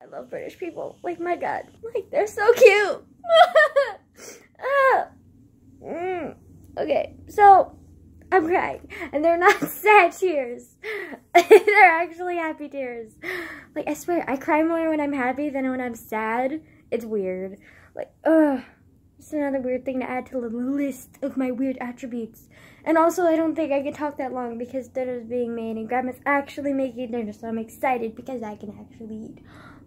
I love British people. Like, my God. Like, they're so cute. Okay, so I'm crying. And they're not sad tears. They're actually happy tears. Like, I swear, I cry more when I'm happy than when I'm sad. It's weird. Like, it's another weird thing to add to the list of my weird attributes. And also, I don't think I can talk that long because dinner's being made and Grandma's actually making dinner, so I'm excited because I can actually eat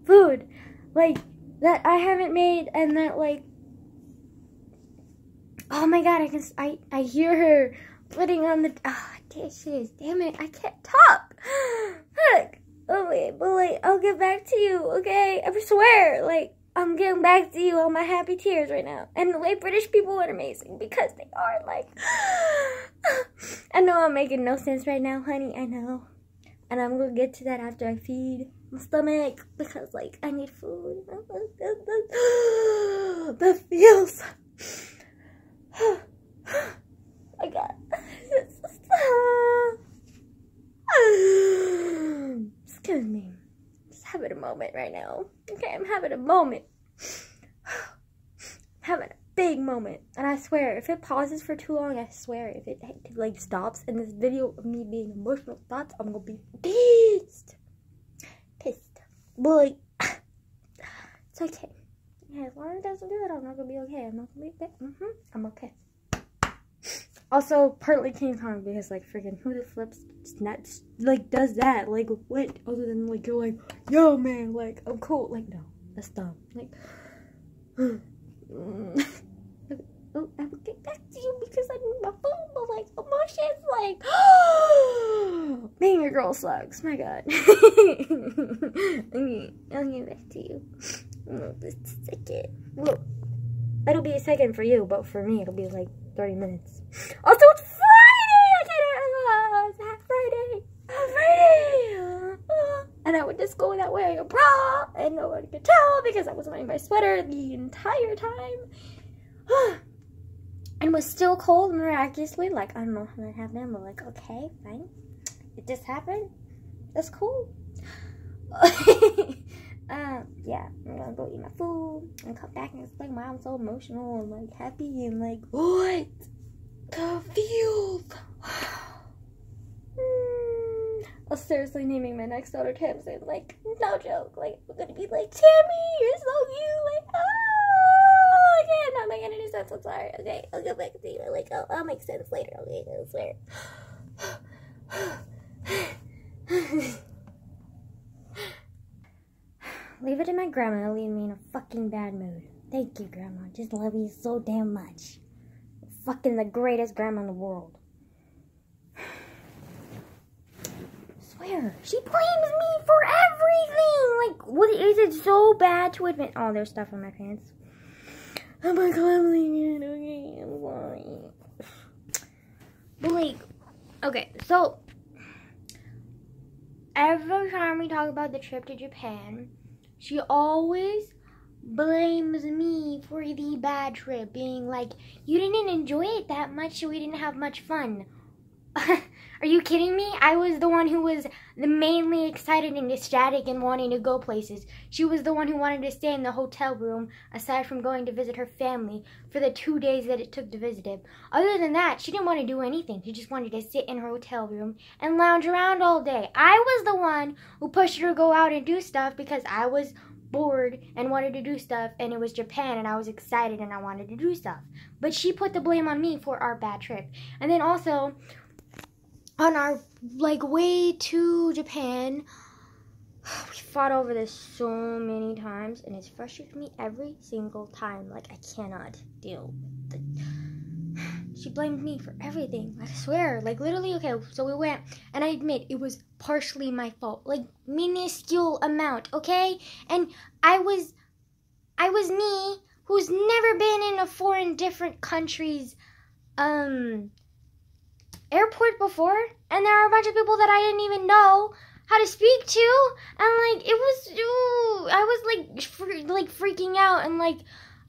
food, like, that I haven't made, and that, like, oh my God, I hear her putting on the, dishes, damn it, I can't talk, look, oh wait, but, like, I'll get back to you, okay, I swear, like, I'm getting back to you on my happy tears right now. And the way British people are amazing because they are, like, I know I'm making no sense right now, honey, I know. And I'm going to get to that after I feed my stomach because, like, I need food. The feels. My God. Excuse me. Having a moment right now. Okay, I'm having a moment. I'm having a big moment. And I swear, if it pauses for too long, I swear, if it like stops in this video of me being emotional thoughts, I'm gonna be pissed. But like, it's okay. Yeah, as long as it doesn't do it, I'm not gonna be okay. I'm not gonna be okay. I'm okay. Also, partly King Kong because, like, freaking who the flips nuts, like, does that? Like, what? Other than, like, you're like, yo, man, like, I'm cool. Like, no, that's dumb. Like, oh, I will get back to you because I need my phone, but, like, emotions, like, being a girl sucks. My God. I'll get back to you. Just a second. Well, it'll be a second for you, but for me, it'll be, like, 30 minutes. Also, it's Friday! It's Friday! And I went to school without wearing a bra, and no one could tell because I was wearing my sweater the entire time. And was still cold miraculously. Like, I don't know how that happened, but like, okay, fine. It just happened. That's cool. Yeah, I'm gonna go eat my food and come back and it's like, wow, I'm so emotional and like happy and like, what? Confused. I was seriously naming my next daughter Tamsin, like, no joke, like, I'm gonna be like, Tammy, you're so cute, like, oh, okay, not making any sense, I'm sorry, okay, I'll get back to you, like, I'll make sense later, okay, I swear. Leave it to my grandma to leave me in a fucking bad mood. Thank you, Grandma. Just love you so damn much. You're fucking the greatest grandma in the world. I swear, she blames me for everything. Like, what is it so bad to admit? Oh, there's stuff on my pants. Oh my God, I'm leaving it. Okay, I'm sorry. But like, okay, so every time we talk about the trip to Japan, she always blames me for the bad trip, being like, you didn't enjoy it that much, so we didn't have much fun. Are you kidding me? I was the one who was the mainly excited and ecstatic and wanting to go places. She was the one who wanted to stay in the hotel room, aside from going to visit her family for the 2 days that it took to visit him. Other than that, she didn't want to do anything. She just wanted to sit in her hotel room and lounge around all day. I was the one who pushed her to go out and do stuff because I was bored and wanted to do stuff, and it was Japan and I was excited and I wanted to do stuff. But she put the blame on me for our bad trip. And then also, on our, like, way to Japan, we fought over this so many times, and it's frustrated me every single time. Like, I cannot deal with it. She blamed me for everything. I swear. Like, literally, okay, so we went, and I admit, it was partially my fault. Like, minuscule amount, okay? And I was me, who's never been in a foreign, different country's, airport before, and there are a bunch of people that I didn't even know how to speak to, and like, it was, I was like freaking out, and like,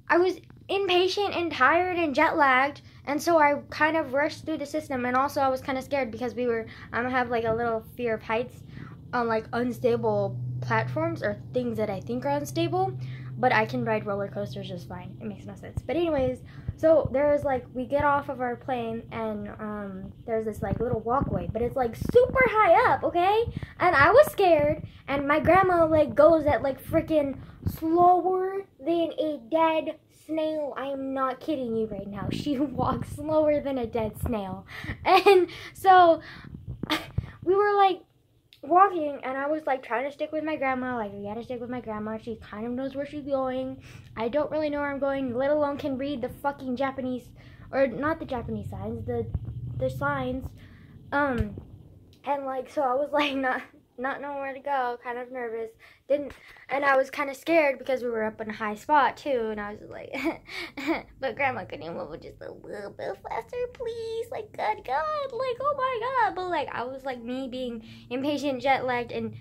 I was impatient and tired and jet lagged, and so I kind of rushed through the system. And also I was kind of scared because I have like a little fear of heights on like unstable platforms or things that I think are unstable, but I can ride roller coasters just fine. It makes no sense. But anyways, so there's like, we get off of our plane and there's this like little walkway, but it's like super high up, okay? And I was scared, and my grandma like goes at like freaking slower than a dead snail. I am not kidding you right now. She walks slower than a dead snail. And so we were like walking, and I was like trying to stick with my grandma. Like, we gotta stick with my grandma. She kind of knows where she's going. I don't really know where I'm going, let alone can read the fucking Japanese, or not the Japanese signs, the signs. And like, so I was like not knowing where to go, kind of nervous. And I was kind of scared because we were up in a high spot too, and I was like, but Grandma, could you move just a little bit faster, please? Like, good God, like, oh my God. But like, I was like, me being impatient, jet lagged, and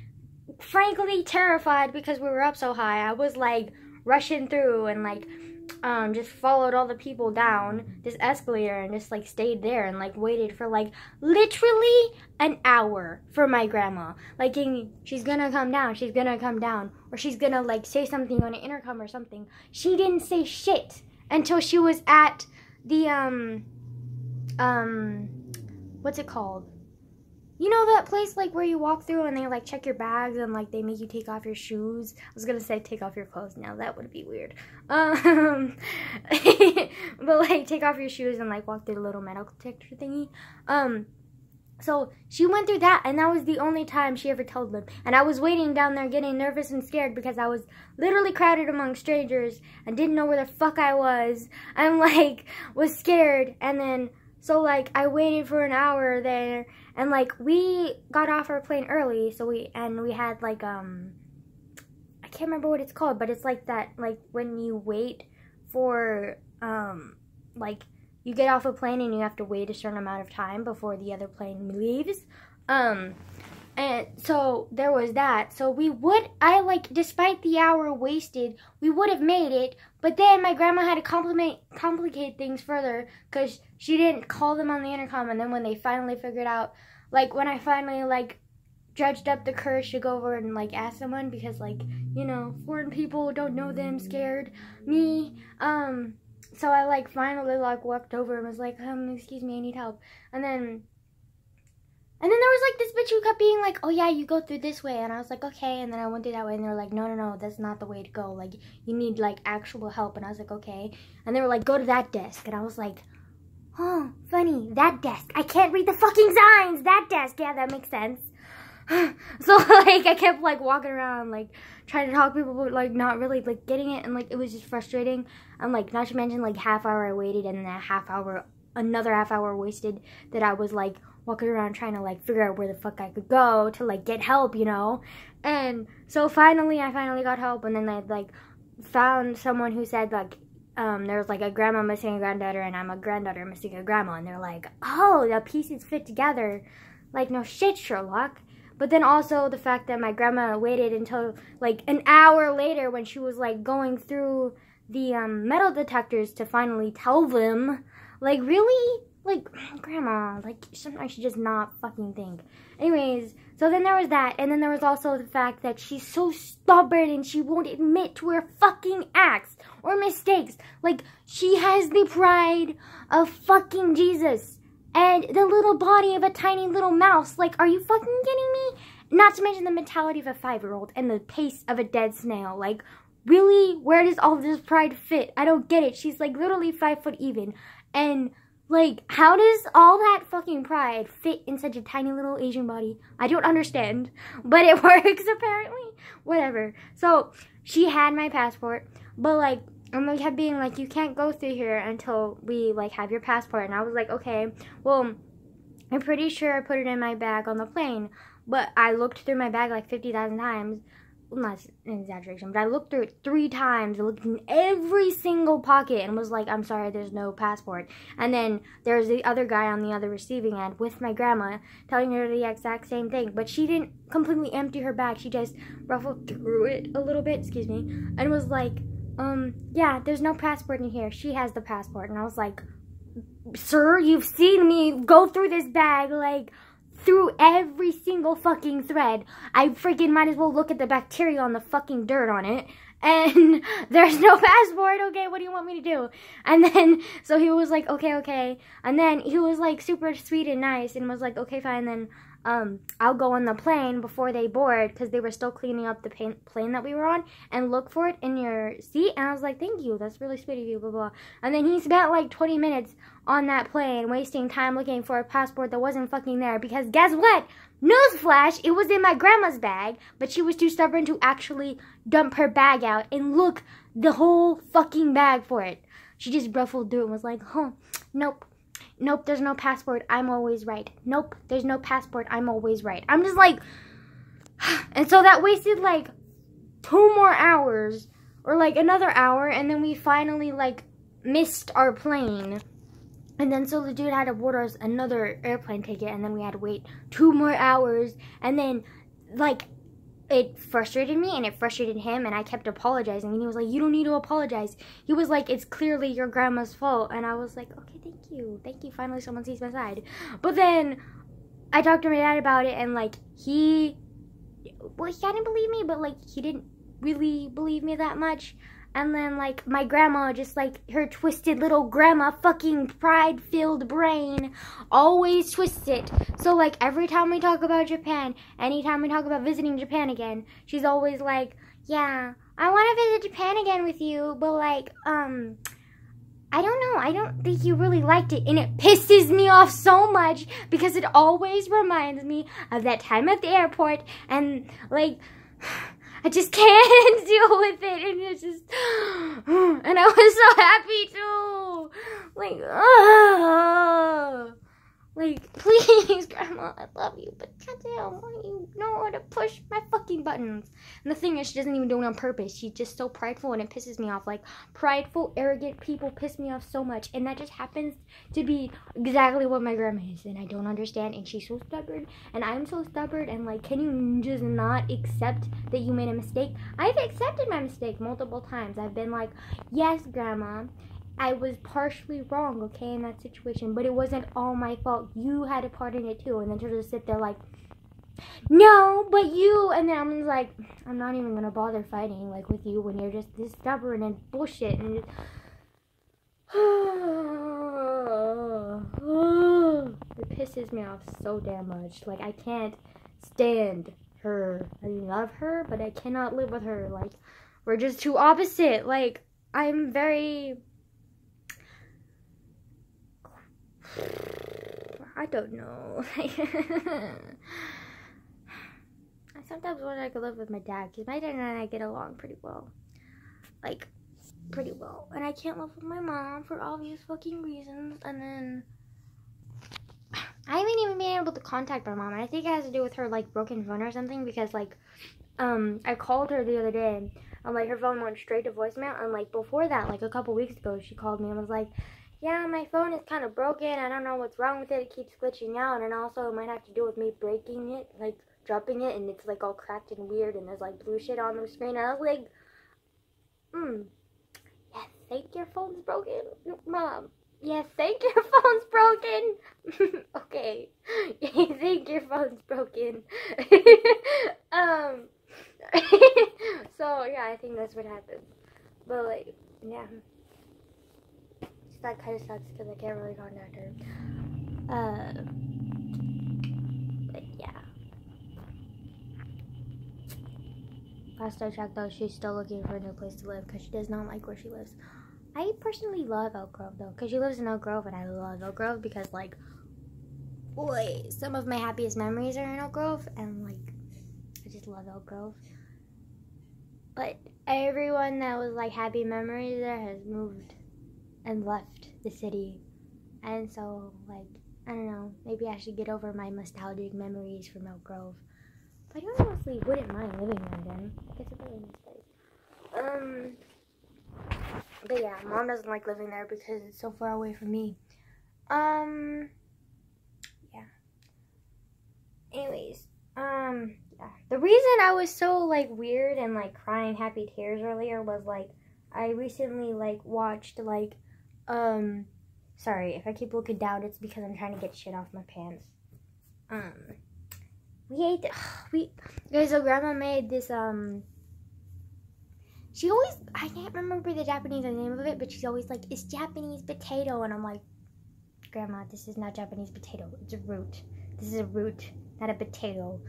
frankly terrified because we were up so high. I was like rushing through and like just followed all the people down this escalator and just like stayed there and like waited for like literally an hour for my grandma. Like, she's gonna come down, or she's gonna like say something on an intercom or something. She didn't say shit until she was at the what's it called? You know that place like where you walk through and they like check your bags and like they make you take off your shoes? I was gonna say take off your clothes now, that would be weird. But like take off your shoes and like walk through the little metal detector thingy. So she went through that, and that was the only time she ever told them. And I was waiting down there getting nervous and scared because I was literally crowded among strangers and didn't know where the fuck I was. And like was scared, and then so like I waited for an hour there. And like we got off our plane early, so we had like I can't remember what it's called, but it's like that, like when you wait for like you get off a plane and you have to wait a certain amount of time before the other plane leaves. And so there was that. So despite the hour wasted, we would have made it. But then my grandma had to complicate things further because she didn't call them on the intercom. And then when they finally figured out, like when I finally like dredged up the courage to go over and like ask someone, because like, you know, foreign people, don't know them, scared me. So I like finally like walked over and was like, excuse me, I need help. And then there was like this bitch who kept being like, oh yeah, you go through this way. And I was like, okay. And then I went through that way, and they were like, no, that's not the way to go. Like, you need like actual help. And I was like, okay. And they were like, go to that desk. And I was like, oh, funny, that desk. I can't read the fucking signs. That desk. Yeah, that makes sense. So like I kept like walking around like trying to talk to people, but like not really like getting it, and like it was just frustrating. And like not to mention like half hour I waited, and then another half hour wasted that I was like walking around trying to like figure out where the fuck I could go to like get help, you know. And so I finally got help, and then I like found someone who said like there was like a grandma missing a granddaughter, and I'm a granddaughter missing a grandma, and they're like, oh, the pieces fit together. Like, no shit, Sherlock. But then also the fact that my grandma waited until like an hour later when she was like going through the metal detectors to finally tell them. Like, really? Like, grandma, like, sometimes she just not fucking think. Anyways, so then there was that, and then there was also the fact that she's so stubborn and she won't admit to her fucking acts or mistakes. Like, she has the pride of fucking Jesus and the little body of a tiny little mouse. Like, are you fucking kidding me? Not to mention the mentality of a 5-year-old and the pace of a dead snail. Like, really? Where does all this pride fit? I don't get it. She's like literally 5 foot even, and like, how does all that fucking pride fit in such a tiny little Asian body? I don't understand, but it works apparently. Whatever. So she had my passport, but like, and they kept being like, you can't go through here until we like have your passport. And I was like, okay, well, I'm pretty sure I put it in my bag on the plane, but I looked through my bag like 50,000 times. Well, not an exaggeration, but I looked through it 3 times. I looked in every single pocket and was like, I'm sorry, there's no passport. And then there's the other guy on the other receiving end with my grandma telling her the exact same thing. But she didn't completely empty her bag. She just ruffled through it a little bit, excuse me, and was like, yeah, there's no passport in here. She has the passport. And I was like, sir, you've seen me go through this bag like through every single fucking thread. I freaking might as well look at the bacteria on the fucking dirt on it. And there's no passport. Okay, what do you want me to do? And then, so he was like, okay. And then he was like super sweet and nice and was like, okay, fine, then I'll go on the plane before they board, because they were still cleaning up the plane that we were on, and look for it in your seat. And I was like, thank you, that's really sweet of you, blah, blah. And then he spent like 20 minutes on that plane wasting time looking for a passport that wasn't fucking there, because guess what? Newsflash, it was in my grandma's bag, but she was too stubborn to actually dump her bag out and look the whole fucking bag for it. She just ruffled through and was like, Nope, there's no passport, I'm always right. Nope, there's no passport, I'm always right. I'm just like, and so that wasted like 2 more hours, or like another hour, and then we finally like missed our plane. And then so the dude had to order us another airplane ticket, and then we had to wait 2 more hours, and then like it frustrated me and it frustrated him, and I kept apologizing, and he was like, you don't need to apologize. He was like, it's clearly your grandma's fault. And I was like, okay, thank you, finally someone sees my side. But then I talked to my dad about it, and like he hadn't believed me, but like he didn't really believe me that much. And then, like, my grandma, just, like, her twisted little grandma fucking pride-filled brain always twists it. So, like, every time we talk about Japan, anytime we talk about visiting Japan again, she's always like, yeah, I want to visit Japan again with you, but, like, I don't know, I don't think you really liked it. And it pisses me off so much, because it always reminds me of that time at the airport, and, like, I just can't deal with it, and it's just, and I was so happy too, like, please, Grandma, I love you, but goddamn, why don't you know how to push my fucking buttons? And the thing is, she doesn't even do it on purpose. She's just so prideful, and it pisses me off. Like, prideful, arrogant people piss me off so much, and that just happens to be exactly what my grandma is, and I don't understand, and she's so stubborn, and I'm so stubborn, and, like, can you just not accept that you made a mistake? I've accepted my mistake multiple times. I've been like, yes, Grandma, I was partially wrong, okay, in that situation, but it wasn't all my fault. You had a part in it too. And then she'll just sit there like, no, but you. And then I'm just like, I'm not even gonna bother fighting like with you when you're just this stubborn and bullshit. And it pisses me off so damn much. Like, I can't stand her. I love her, but I cannot live with her. Like, we're just too opposite. Like, I'm very, I don't know. I sometimes wish I could live with my dad, because my dad and I get along pretty well. Like, pretty well. And I can't live with my mom for obvious fucking reasons. And then I haven't even been able to contact my mom. And I think it has to do with her, like, broken phone or something. Because, like, I called her the other day, and, like, her phone went straight to voicemail. And, like, before that, like, a couple weeks ago, she called me and was like, yeah, my phone is kind of broken. I don't know what's wrong with it. It keeps glitching out. And also, it might have to do with me breaking it, like, dropping it. And it's, like, all cracked and weird. And there's, like, blue shit on the screen. And I was like, yeah, think your phone's broken, Mom. Yeah, think your phone's broken. Okay. You think your phone's broken. So, yeah, I think that's what happened. But, like, yeah. That kind of sucks because I can't really contact her. But yeah. Last I checked, though, she's still looking for a new place to live because she does not like where she lives. I personally love Elk Grove, though, because she lives in Elk Grove, and I love Elk Grove because, like, boy, some of my happiest memories are in Elk Grove, and, like, I just love Elk Grove. But everyone that was, like, happy memories there has moved and left the city, and so, like, I don't know, maybe I should get over my nostalgic memories from Elk Grove. But I honestly wouldn't mind living there again. It's a really nice place. But yeah, Mom doesn't like living there because it's so far away from me. Yeah. Anyways, yeah. The reason I was so, like, weird and, like, crying happy tears earlier was, like, I recently, like, watched, like, sorry, if I keep looking down, it's because I'm trying to get shit off my pants. We ate, guys, so Grandma made this, she always, I can't remember the Japanese name of it, but she's always like, it's Japanese potato, and I'm like, Grandma, this is not Japanese potato, it's a root. This is a root, not a potato.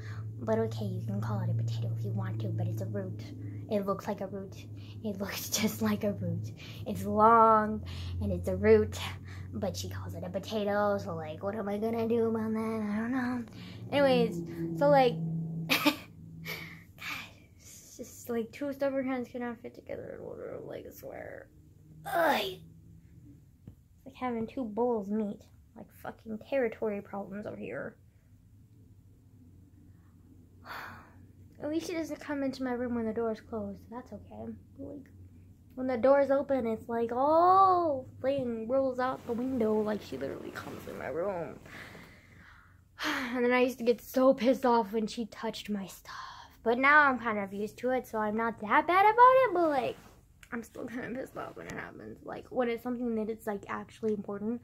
But okay, you can call it a potato if you want to, but it's a root. It looks like a root. It looks just like a root. It's long, and it's a root, but she calls it a potato, so like, what am I gonna do about that? I don't know. Anyways, so like, God, it's just like two stubborn hands cannot fit together in order, like, I swear. Ugh. It's like having two bulls meet. Like fucking territory problems over here. At least she doesn't come into my room when the door is closed. That's okay. Like, when the door's open, it's like, oh, thing rolls out the window. Like, she literally comes in my room. And then I used to get so pissed off when she touched my stuff. But now I'm kind of used to it, so I'm not that bad about it. But, like, I'm still kind of pissed off when it happens. Like, when it's something that it's, like, actually important.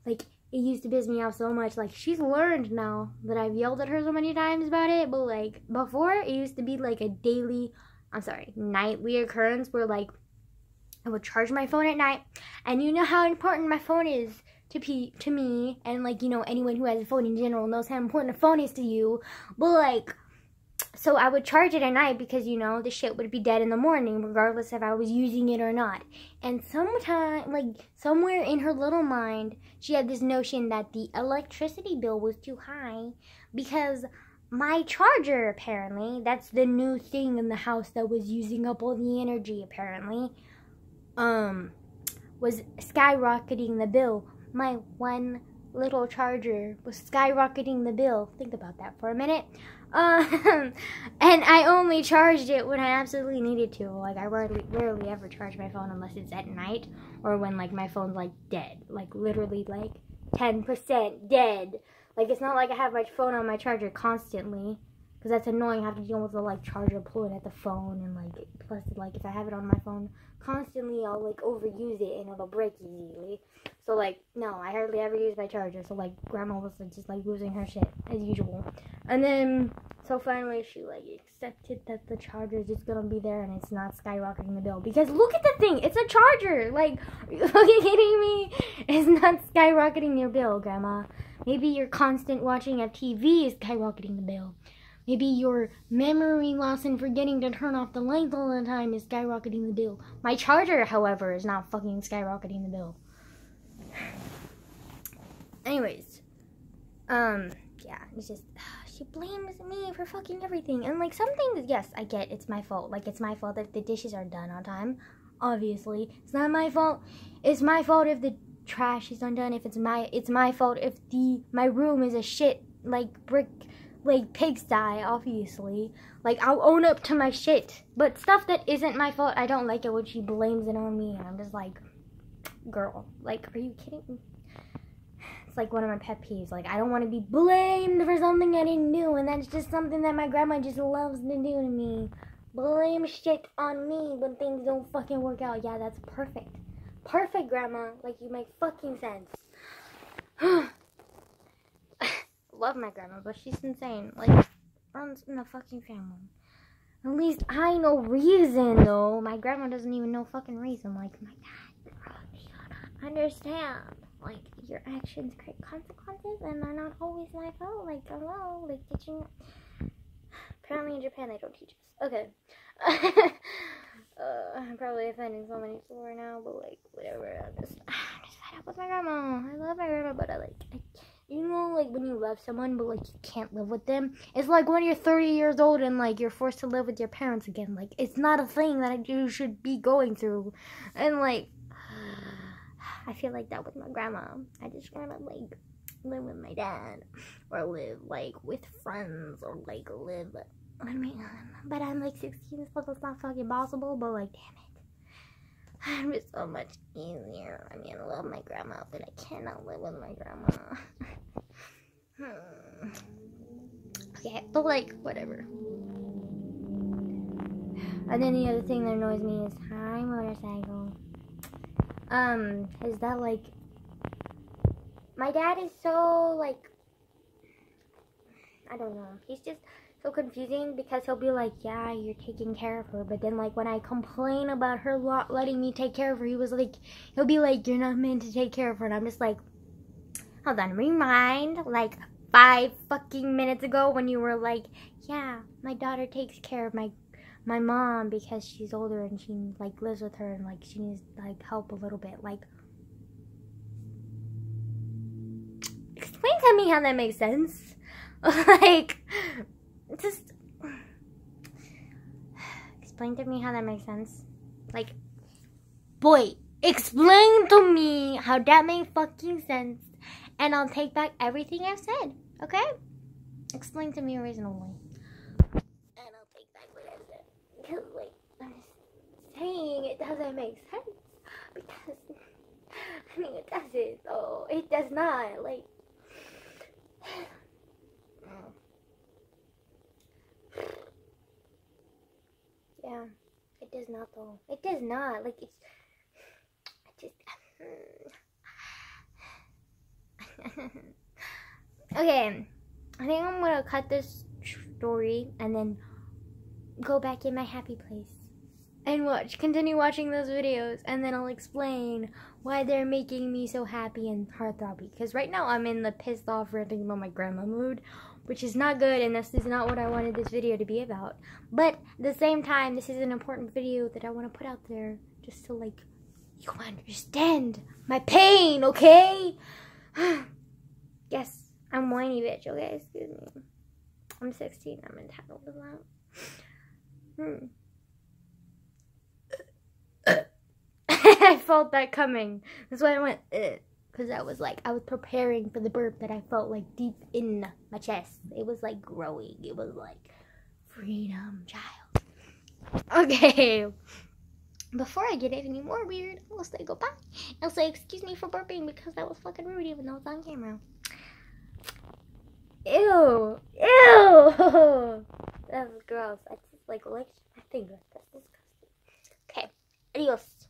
Like, it used to piss me off so much. Like, she's learned now that I've yelled at her so many times about it. But, like, before, it used to be, like, a nightly occurrence where, like, I would charge my phone at night. And you know how important my phone is to me. And, like, you know, anyone who has a phone in general knows how important a phone is to you. But, like, so I would charge it at night because, you know, the shit would be dead in the morning regardless if I was using it or not. And somewhere in her little mind, she had this notion that the electricity bill was too high because my charger, apparently, that's the new thing in the house that was using up all the energy, apparently, was skyrocketing the bill. My one little charger was skyrocketing the bill. Think about that for a minute. And I only charged it when I absolutely needed to. Like, I rarely ever charge my phone unless it's at night or when, like, my phone's, like, dead. Like, literally, like, 10% dead. Like, it's not like I have my phone on my charger constantly. Because that's annoying. I have to deal with the, like, charger pulling at the phone. And, like, plus, like, if I have it on my phone constantly, I'll, like, overuse it and it'll break easily. So, like, no, I hardly ever use my charger. So, like, Grandma was, like, just, like, losing her shit, as usual. And then, so finally, she, like, accepted that the charger is just gonna be there and it's not skyrocketing the bill. Because look at the thing! It's a charger! Like, are you kidding me? It's not skyrocketing your bill, Grandma. Maybe your constant watching of TV is skyrocketing the bill. Maybe your memory loss and forgetting to turn off the lights all the time is skyrocketing the bill. My charger, however, is not fucking skyrocketing the bill. Anyways, yeah, it's just, she blames me for fucking everything. And, like, some things, yes, I get it's my fault. Like, it's my fault if the dishes are done on time, obviously. It's not my fault. It's my fault if the trash is undone. It's my fault if my room is a shit, like, brick, like, pigsty, obviously. Like, I'll own up to my shit. But stuff that isn't my fault, I don't like it when she blames it on me. And I'm just like, girl, like, are you kidding me? It's like one of my pet peeves. Like, I don't want to be blamed for something I didn't do. And that's just something that my grandma just loves to do to me. Blame shit on me when things don't fucking work out. Yeah, that's perfect. Perfect, Grandma. Like, you make fucking sense. Love my grandma, but she's insane. Like, runs in the fucking family. At least I know reason, though. My grandma doesn't even know fucking reason. Like, my dad, you don't understand. Like, your actions create consequences, and they're not always my fault. Like, hello, like, teaching. Apparently in Japan they don't teach us. Okay. I'm probably offending so many people right now, but, like, whatever. I'm just fed up with my grandma. I love my grandma, but you know, like, when you love someone, but, like, you can't live with them. It's like when you're 30 years old and, like, you're forced to live with your parents again. Like, it's not a thing that you should be going through. And, like, I feel like that with my grandma. I just want to, like, live with my dad. Or live, like, with friends. Or, like, live... I mean, but I'm, like, 16, so it's not fucking possible. But, like, damn it. It's so much easier. I mean, I love my grandma, but I cannot live with my grandma. Okay, but, like, whatever. And then the other thing that annoys me is, hi, motorcycle. Is that, like, my dad is so, like, I don't know. He's just so confusing because he'll be like, yeah, you're taking care of her. But then, like, when I complain about her letting me take care of her, he'll be like, you're not meant to take care of her. And I'm just like, hold on, rewind. Like, 5 fucking minutes ago when you were like, yeah, my daughter takes care of my mom because she's older and she, like, lives with her and, like, she needs, like, help a little bit. Like, explain to me how that makes sense. Like, just explain to me how that makes sense. Like, boy, explain to me how that makes fucking sense, and I'll take back everything I've said, okay? Explain to me reasonably. And I'll take back what I said. Because, like, I'm just saying it doesn't make sense. Because, I mean, it doesn't, though. It does not, like... Yeah, it does not, though. It does not. Like, it's... Okay, I think I'm gonna cut this story and then go back in my happy place and continue watching those videos, and then I'll explain why they're making me so happy and heartthrobbing. Because right now I'm in the pissed off ranting about my grandma mood, which is not good, and this is not what I wanted this video to be about. But at the same time, this is an important video that I want to put out there just to, like, you understand my pain, okay? Yes, I'm whiny bitch, okay? Excuse me. I'm 16, I'm entitled to that. I felt that coming. That's why I went, because I was preparing for the burp that I felt, like, deep in my chest. It was, like, growing. It was, like, freedom, child. Okay. Before I get any more weird, I'll say goodbye. I'll say excuse me for burping because that was fucking rude even though it's on camera. Ew. Ew. That was gross. I just, like, licked my finger. That's disgusting. Okay. Adios.